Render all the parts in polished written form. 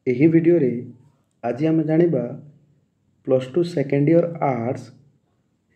ଏହି ଭିଡ଼ିଓରେ ଆଜି ଆମେ ଜାଣିବା +2 ସେକେଣ୍ଡ ଇୟର ଆର୍ଟ୍ସ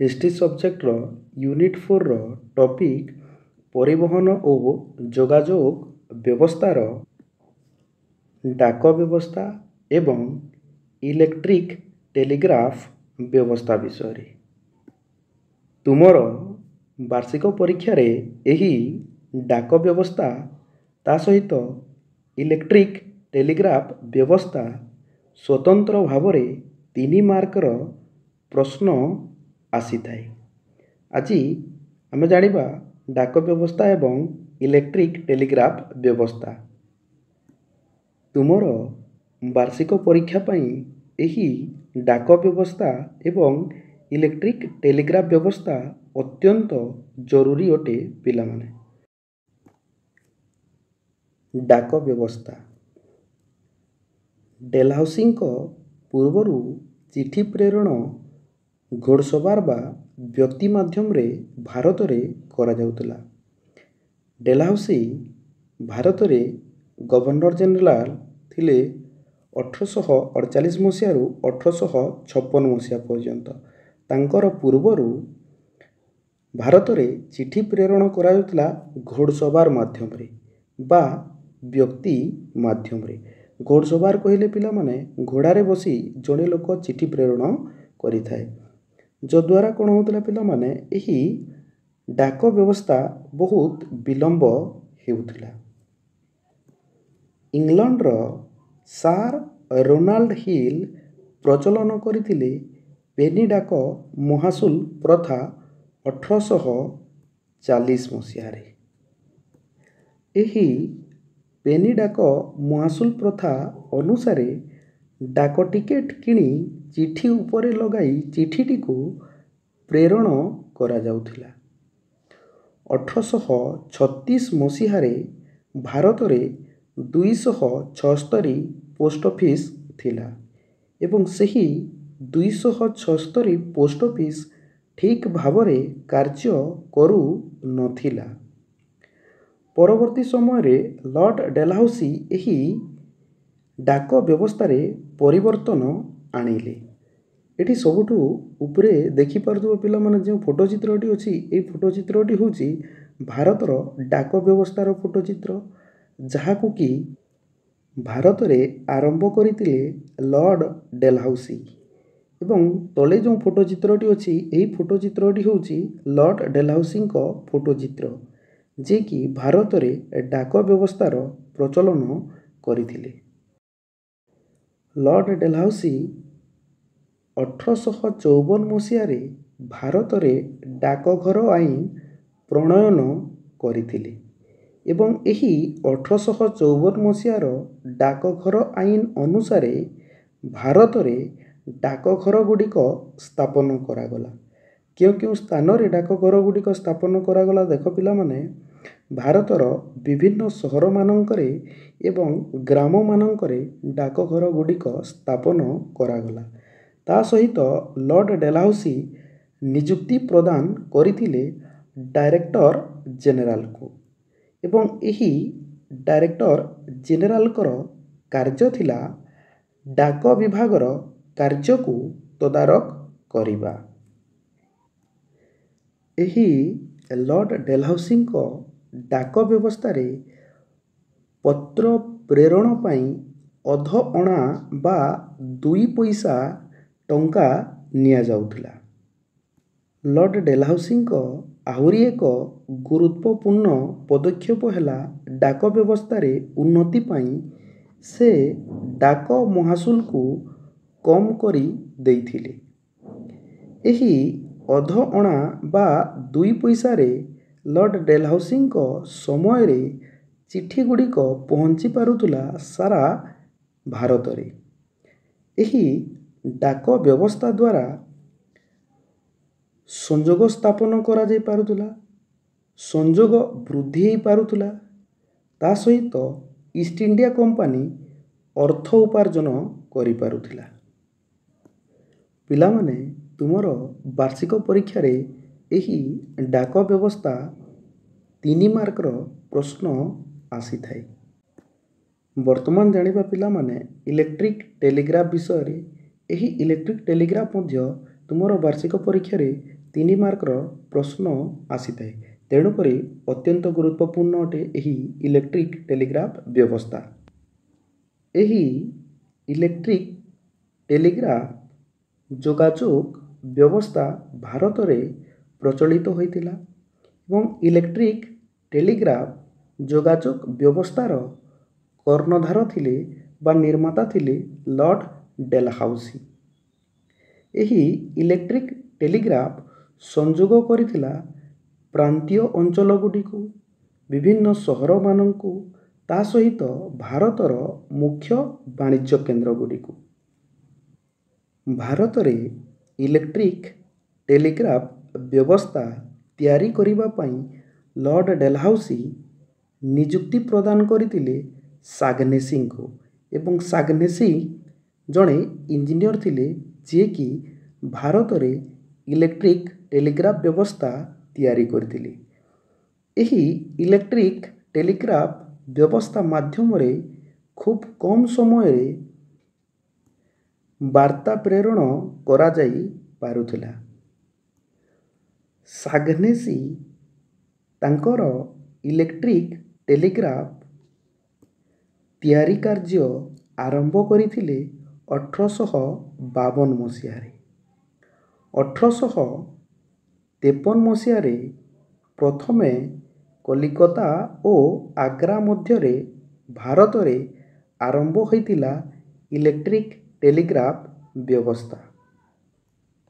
ହିଷ୍ଟ୍ରି ସବଜେକ୍ଟର ୟୁନିଟ୍ 4ର ଟପିକ୍ ପରିବହନ ଓ ଯୋଗାଯୋଗ ବ୍ୟବସ୍ଥାର ଡାକ ବ୍ୟବସ୍ଥା ଏବଂ ଇଲେକ୍ଟ୍ରିକ୍ ଟେଲିଗ୍ରାଫ ବ୍ୟବସ୍ଥା ବିଷୟରେ। ତୁମର ବାର୍ଷିକ ପରୀକ୍ଷାରେ ଏହି ଡାକ ବ୍ୟବସ୍ଥା ତା ସହିତ ଇଲେକ୍ଟ୍ରିକ୍ ଟେଲିଗ୍ରାଫ ବ୍ୟବସ୍ଥା ସ୍ୱତନ୍ତ୍ର ଭାବରେ 3 ମାର୍କର ପ୍ରଶ୍ନ ଆସିଥାଏ। ଆଜି ଆମେ ଜାଣିବା ଡାକ ବ୍ୟବସ୍ଥା ଏବଂ ଇଲେକ୍ଟ୍ରିକ୍ ଟେଲିଗ୍ରାଫ ବ୍ୟବସ୍ଥା। ତୁମର ବାର୍ଷିକ ପରୀକ୍ଷା ପାଇଁ ଏହି ଡାକ ବ୍ୟବସ୍ଥା ଏବଂ ଇଲେକ୍ଟ୍ରିକ୍ ଟେଲିଗ୍ରାଫ ବ୍ୟବସ୍ଥା ଅତ୍ୟନ୍ତ ଜରୁରୀ ଅଟେ। ପିଲାମାନେ, ଡାକ ବ୍ୟବସ୍ଥା ଡେଲହାଉସିଙ୍କ ପୂର୍ବରୁ ଚିଠି ପ୍ରେରଣ ଘୋଡ଼ସବାର ବା ବ୍ୟକ୍ତି ମାଧ୍ୟମରେ ଭାରତରେ କରାଯାଉଥିଲା। ଡେଲହାଉସି ଭାରତରେ ଗଭର୍ଣ୍ଣର ଜେନେରାଲ ଥିଲେ 1848 ମସିହାରୁ 1856 ମସିହା ପର୍ଯ୍ୟନ୍ତ। ତାଙ୍କର ପୂର୍ବରୁ ଭାରତରେ ଚିଠି ପ୍ରେରଣ କରାଯାଉଥିଲା ଘୋଡ଼ସବାର ମାଧ୍ୟମରେ ବା ବ୍ୟକ୍ତି ମାଧ୍ୟମରେ। ଘୋଡ଼ସବାର କହିଲେ ପିଲାମାନେ ଘୋଡ଼ାରେ ବସି ଜଣେ ଲୋକ ଚିଠି ପ୍ରେରଣ କରିଥାଏ, ଯଦ୍ୱାରା କ'ଣ ହେଉଥିଲା ପିଲାମାନେ ଏହି ଡାକ ବ୍ୟବସ୍ଥା ବହୁତ ବିଳମ୍ବ ହେଉଥିଲା। ଇଂଲଣ୍ଡର ସାର୍ ରୋନାଲ୍ଡ ହିଲ୍ ପ୍ରଚଳନ କରିଥିଲେ ପେନି ଡାକ ମହାଶୁଲ ପ୍ରଥା 1840 ମସିହାରେ। ଏହି ପେନି ଡାକ ମହାଶୁଲ ପ୍ରଥା ଅନୁସାରେ ଡାକ ଟିକେଟ କିଣି ଚିଠି ଉପରେ ଲଗାଇ ଚିଠିଟିକୁ ପ୍ରେରଣ କରାଯାଉଥିଲା। 1836 ମସିହାରେ ଭାରତରେ 276 ପୋଷ୍ଟ ଅଫିସ୍ ଥିଲା ଏବଂ ସେହି 276 ପୋଷ୍ଟ ଅଫିସ୍ ଠିକ୍ ଭାବରେ କାର୍ଯ୍ୟ କରୁନଥିଲା। ପରବର୍ତ୍ତୀ ସମୟରେ ଲର୍ଡ ଡେଲହାଉସି ଏହି ଡାକ ବ୍ୟବସ୍ଥାରେ ପରିବର୍ତ୍ତନ ଆଣିଲେ। ଏଠି ସବୁଠୁ ଉପରେ ଦେଖିପାରୁଥିବା ପିଲାମାନେ ଯେଉଁ ଫଟୋ ଚିତ୍ରଟି ଅଛି, ଏହି ଫଟୋ ଚିତ୍ରଟି ହେଉଛି ଭାରତର ଡାକ ବ୍ୟବସ୍ଥାର ଫଟୋ ଚିତ୍ର, ଯାହାକୁ କି ଭାରତରେ ଆରମ୍ଭ କରିଥିଲେ ଲର୍ଡ ଡେଲହାଉସି। ଏବଂ ତଳେ ଯେଉଁ ଫଟୋ ଚିତ୍ରଟି ଅଛି, ଏହି ଫଟୋ ଚିତ୍ରଟି ହେଉଛି ଲର୍ଡ ଡେଲହାଉସିଙ୍କ ଫଟୋ ଚିତ୍ର, ଯିଏକି ଭାରତରେ ଡାକ ବ୍ୟବସ୍ଥାର ପ୍ରଚଳନ କରିଥିଲେ। ଲର୍ଡ ଡେଲହାଉସି 1854 ମସିହାରେ ଭାରତରେ ଡାକଘର ଆଇନ ପ୍ରଣୟନ କରିଥିଲେ ଏବଂ ଏହି 1854 ମସିହାର ଡାକଘର ଆଇନ ଅନୁସାରେ ଭାରତରେ ଡାକଘରଗୁଡ଼ିକ ସ୍ଥାପନ କରାଗଲା। କେଉଁ କେଉଁ ସ୍ଥାନରେ ଡାକଘରଗୁଡ଼ିକ ସ୍ଥାପନ କରାଗଲା ଦେଖ ପିଲାମାନେ, ଭାରତର ବିଭିନ୍ନ ସହରମାନଙ୍କରେ ଏବଂ ଗ୍ରାମମାନଙ୍କରେ ଡାକଘରଗୁଡ଼ିକ ସ୍ଥାପନ କରାଗଲା। ତା ସହିତ ଲର୍ଡ ଡେଲହାଉସି ନିଯୁକ୍ତି ପ୍ରଦାନ କରିଥିଲେ ଡାଇରେକ୍ଟର ଜେନେରାଲଙ୍କୁ ଏବଂ ଏହି ଡାଇରେକ୍ଟର ଜେନେରାଲଙ୍କର କାର୍ଯ୍ୟ ଥିଲା ଡାକ ବିଭାଗର କାର୍ଯ୍ୟକୁ ତଦାରଖ କରିବା। ଏହି ଲର୍ଡ ଡେଲହାଉସିଙ୍କ ଡାକ ବ୍ୟବସ୍ଥାରେ ପତ୍ର ପ୍ରେରଣ ପାଇଁ ଅଧ-ଅଣା ବା 2 ପଇସା ଟଙ୍କା ନିଆଯାଉଥିଲା। ଲର୍ଡ ଡେଲହାଉସିଙ୍କ ଆହୁରି ଏକ ଗୁରୁତ୍ୱପୂର୍ଣ୍ଣ ପଦକ୍ଷେପ ହେଲା ଡାକ ବ୍ୟବସ୍ଥାରେ ଉନ୍ନତି ପାଇଁ ସେ ଡାକ ମହାଶୁଲକୁ କମ୍ କରି ଦେଇଥିଲେ। ଏହି ଅଧ-ଅଣା ବା 2 ପଇସାରେ ଲର୍ଡ ଡେଲହାଉସିଙ୍କ ସମୟରେ ଚିଠିଗୁଡ଼ିକ ପହଞ୍ଚି ପାରୁଥିଲା ସାରା ଭାରତରେ। ଏହି ଡାକ ବ୍ୟବସ୍ଥା ଦ୍ୱାରା ସଂଯୋଗ ସ୍ଥାପନ କରାଯାଇ ପାରୁଥିଲା, ସଂଯୋଗ ବୃଦ୍ଧି ହୋଇପାରୁଥିଲା, ତା ସହିତ ଇଷ୍ଟ ଇଣ୍ଡିଆ କମ୍ପାନୀ ଅର୍ଥ ଉପାର୍ଜନ କରିପାରୁଥିଲା। ପିଲାମାନେ, ତୁମର ବାର୍ଷିକ ପରୀକ୍ଷାରେ ଏହି ଡାକ ବ୍ୟବସ୍ଥା 3 ମାର୍କର ପ୍ରଶ୍ନ ଆସିଥାଏ। ବର୍ତ୍ତମାନ ଜାଣିବା ପିଲାମାନେ ଇଲେକ୍ଟ୍ରିକ୍ ଟେଲିଗ୍ରାଫ ବିଷୟରେ। ଏହି ଇଲେକ୍ଟ୍ରିକ୍ ଟେଲିଗ୍ରାଫ ମଧ୍ୟ ତୁମର ବାର୍ଷିକ ପରୀକ୍ଷାରେ 3 ମାର୍କର ପ୍ରଶ୍ନ ଆସିଥାଏ। ତେଣୁକରି ଅତ୍ୟନ୍ତ ଗୁରୁତ୍ୱପୂର୍ଣ୍ଣ ଅଟେ ଏହି ଇଲେକ୍ଟ୍ରିକ୍ ଟେଲିଗ୍ରାଫ ବ୍ୟବସ୍ଥା। ଏହି ଇଲେକ୍ଟ୍ରିକ୍ ଟେଲିଗ୍ରାଫ ଯୋଗାଯୋଗ ବ୍ୟବସ୍ଥା ଭାରତରେ ପ୍ରଚଳିତ ହୋଇଥିଲା ଏବଂ ଇଲେକ୍ଟ୍ରିକ୍ ଟେଲିଗ୍ରାଫ ଯୋଗାଯୋଗ ବ୍ୟବସ୍ଥାର କର୍ଣ୍ଣଧାର ଥିଲେ ବା ନିର୍ମାତା ଥିଲେ ଲର୍ଡ ଡେଲହାଉସି। ଏହି ଇଲେକ୍ଟ୍ରିକ୍ ଟେଲିଗ୍ରାଫ ସଂଯୋଗ କରିଥିଲା ପ୍ରାନ୍ତୀୟ ଅଞ୍ଚଳଗୁଡ଼ିକୁ, ବିଭିନ୍ନ ସହରମାନଙ୍କୁ, ତା ସହିତ ଭାରତର ମୁଖ୍ୟ ବାଣିଜ୍ୟ କେନ୍ଦ୍ରଗୁଡ଼ିକୁ। ଭାରତରେ ଇଲେକ୍ଟ୍ରିକ୍ ଟେଲିଗ୍ରାଫ ବ୍ୟବସ୍ଥା ତିଆରି କରିବା ପାଇଁ ଲର୍ଡ ଡେଲହାଉସି ନିଯୁକ୍ତି ପ୍ରଦାନ କରିଥିଲେ ଶାଗନେସିଙ୍କୁ ଏବଂ ଶାଗନେସି ଜଣେ ଇଞ୍ଜିନିୟର ଥିଲେ ଯିଏକି ଭାରତରେ ଇଲେକ୍ଟ୍ରିକ୍ ଟେଲିଗ୍ରାଫ ବ୍ୟବସ୍ଥା ତିଆରି କରିଥିଲେ। ଏହି ଇଲେକ୍ଟ୍ରିକ୍ ଟେଲିଗ୍ରାଫ ବ୍ୟବସ୍ଥା ମାଧ୍ୟମରେ ଖୁବ୍ କମ୍ ସମୟରେ ବାର୍ତ୍ତା ପ୍ରେରଣ କରାଯାଇ ପାରୁଥିଲା। ଶାଗନେସି ତାଙ୍କର ଇଲେକ୍ଟ୍ରିକ୍ ଟେଲିଗ୍ରାଫ ତିଆରି କାର୍ଯ୍ୟ ଆରମ୍ଭ କରିଥିଲେ 1852 ମସିହାରେ। 1853 ମସିହାରେ ପ୍ରଥମେ କଲିକତା ଓ ଆଗ୍ରା ମଧ୍ୟରେ ଭାରତରେ ଆରମ୍ଭ ହୋଇଥିଲା ଇଲେକ୍ଟ୍ରିକ୍ ଟେଲିଗ୍ରାଫ ବ୍ୟବସ୍ଥା।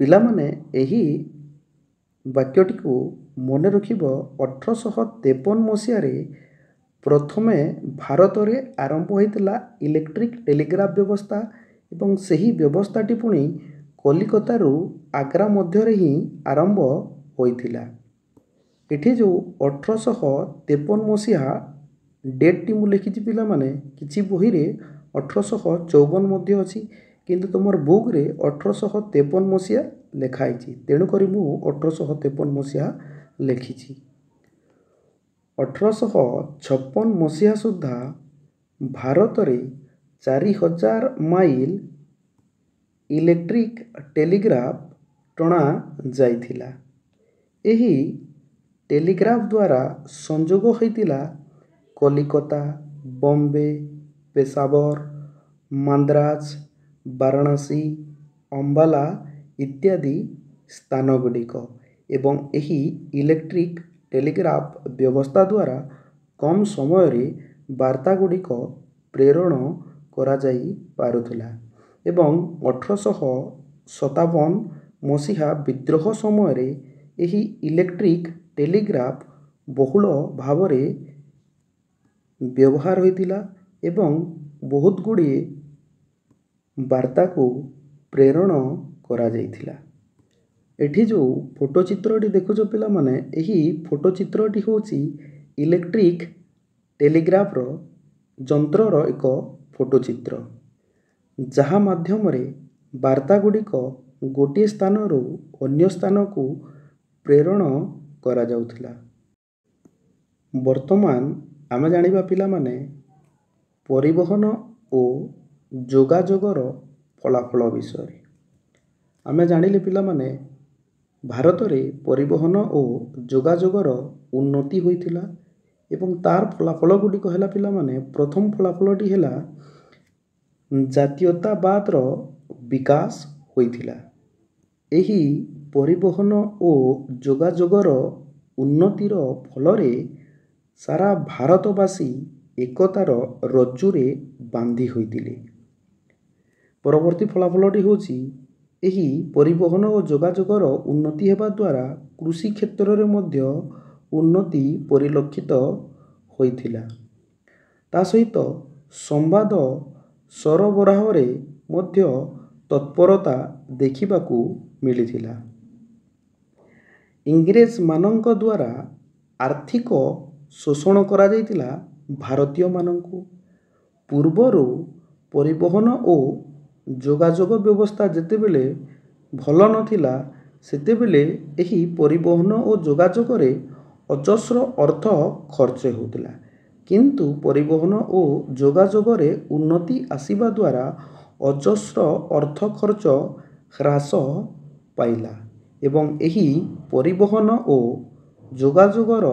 ପିଲାମାନେ ଏହି ବାକ୍ୟଟିକୁ ମନେ ରଖିବ। 1853 ମସିହାରେ ପ୍ରଥମେ ଭାରତରେ ଆରମ୍ଭ ହୋଇଥିଲା ଇଲେକ୍ଟ୍ରିକ୍ ଟେଲିଗ୍ରାଫ ବ୍ୟବସ୍ଥା ଏବଂ ସେହି ବ୍ୟବସ୍ଥାଟି ପୁଣି କଲିକତାରୁ ଆଗ୍ରା ମଧ୍ୟରେ ହିଁ ଆରମ୍ଭ ହୋଇଥିଲା। ଏଠି ଯେଉଁ 1853 ମସିହା ଡେଟ୍ଟି ମୁଁ ଲେଖିଛି ପିଲାମାନେ, କିଛି ବହିରେ 1854 ମଧ୍ୟ ଅଛି, କିନ୍ତୁ ତୁମର ବୁକ୍ରେ 1853 ମସିହା ଲେଖା ହେଇଛି। ତେଣୁକରି ମୁଁ 1853 ମସିହା ଲେଖିଛି। 1856 ମସିହା ସୁଦ୍ଧା ଭାରତରେ 4000 ମାଇଲ ଇଲେକ୍ଟ୍ରିକ୍ ଟେଲିଗ୍ରାଫ ଟଣା ଯାଇଥିଲା। ଏହି ଟେଲିଗ୍ରାଫ ଦ୍ୱାରା ସଂଯୋଗ ହୋଇଥିଲା କଲିକତା, ବମ୍ବେ, ପେଶାବର, ମାନ୍ଦ୍ରାଜ, ବାରାଣସୀ, ଅମ୍ବାଲା ଇତ୍ୟାଦି ସ୍ଥାନଗୁଡ଼ିକ ଏବଂ ଏହି ଇଲେକ୍ଟ୍ରିକ୍ ଟେଲିଗ୍ରାଫ ବ୍ୟବସ୍ଥା ଦ୍ୱାରା କମ୍ ସମୟରେ ବାର୍ତ୍ତାଗୁଡ଼ିକ ପ୍ରେରଣ କରାଯାଇ ପାରୁଥିଲା ଏବଂ 1857 ମସିହା ବିଦ୍ରୋହ ସମୟରେ ଏହି ଇଲେକ୍ଟ୍ରିକ୍ ଟେଲିଗ୍ରାଫ ବହୁଳ ଭାବରେ ବ୍ୟବହାର ହୋଇଥିଲା ଏବଂ ବହୁତ ଗୁଡ଼ିଏ ବାର୍ତ୍ତାକୁ ପ୍ରେରଣ କରାଯାଇଥିଲା। ଏଠି ଯେଉଁ ଫଟୋ ଚିତ୍ରଟି ଦେଖୁଛ ପିଲାମାନେ, ଏହି ଫଟୋ ଚିତ୍ରଟି ହେଉଛି ଇଲେକ୍ଟ୍ରିକ୍ ଟେଲିଗ୍ରାଫର ଯନ୍ତ୍ରର ଏକ ଫଟୋ ଚିତ୍ର, ଯାହା ମାଧ୍ୟମରେ ବାର୍ତ୍ତାଗୁଡ଼ିକ ଗୋଟିଏ ସ୍ଥାନରୁ ଅନ୍ୟ ସ୍ଥାନକୁ ପ୍ରେରଣ କରାଯାଉଥିଲା। ବର୍ତ୍ତମାନ ଆମେ ଜାଣିବା ପିଲାମାନେ ପରିବହନ ଓ ଯୋଗାଯୋଗର ଫଳାଫଳ ବିଷୟରେ। ଆମେ ଜାଣିଲେ ପିଲାମାନେ ଭାରତରେ ପରିବହନ ଓ ଯୋଗାଯୋଗର ଉନ୍ନତି ହୋଇଥିଲା ଏବଂ ତାର ଫଳାଫଳ ଗୁଡ଼ିକ ହେଲା ପିଲାମାନେ, ପ୍ରଥମ ଫଳାଫଳଟି ହେଲା ଜାତୀୟତାବାଦର ବିକାଶ ହୋଇଥିଲା। ଏହି ପରିବହନ ଓ ଯୋଗାଯୋଗର ଉନ୍ନତିର ଫଳରେ ସାରା ଭାରତବାସୀ ଏକତାର ରଜ୍ଜୁରେ ବାନ୍ଧି ହୋଇଥିଲେ। ପରବର୍ତ୍ତୀ ଫଳାଫଳଟି ହେଉଛି ଏହି ପରିବହନ ଓ ଯୋଗାଯୋଗର ଉନ୍ନତି ହେବା ଦ୍ୱାରା କୃଷି କ୍ଷେତ୍ରରେ ମଧ୍ୟ ଉନ୍ନତି ପରିଲକ୍ଷିତ ହୋଇଥିଲା। ତା ସହିତ ସମ୍ବାଦ ସରବରାହରେ ମଧ୍ୟ ତତ୍ପରତା ଦେଖିବାକୁ ମିଳିଥିଲା। ଇଂରେଜମାନଙ୍କ ଦ୍ୱାରା ଆର୍ଥିକ ଶୋଷଣ କରାଯାଇଥିଲା ଭାରତୀୟମାନଙ୍କୁ। ପୂର୍ବରୁ ପରିବହନ ଓ ଯୋଗାଯୋଗ ବ୍ୟବସ୍ଥା ଯେତେବେଳେ ଭଲ ନଥିଲା, ସେତେବେଳେ ଏହି ପରିବହନ ଓ ଯୋଗାଯୋଗରେ ଅଜସ୍ର ଅର୍ଥ ଖର୍ଚ୍ଚ ହେଉଥିଲା। କିନ୍ତୁ ପରିବହନ ଓ ଯୋଗାଯୋଗରେ ଉନ୍ନତି ଆସିବା ଦ୍ୱାରା ଅଜସ୍ର ଅର୍ଥ ଖର୍ଚ୍ଚ ହ୍ରାସ ପାଇଲା ଏବଂ ଏହି ପରିବହନ ଓ ଯୋଗାଯୋଗର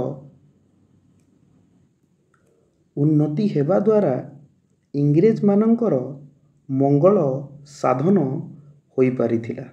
ଉନ୍ନତି ହେବା ଦ୍ୱାରା ଇଂରେଜମାନଙ୍କର ମଙ୍ଗଳ ସାଧନ ହୋଇପାରିଥିଲା।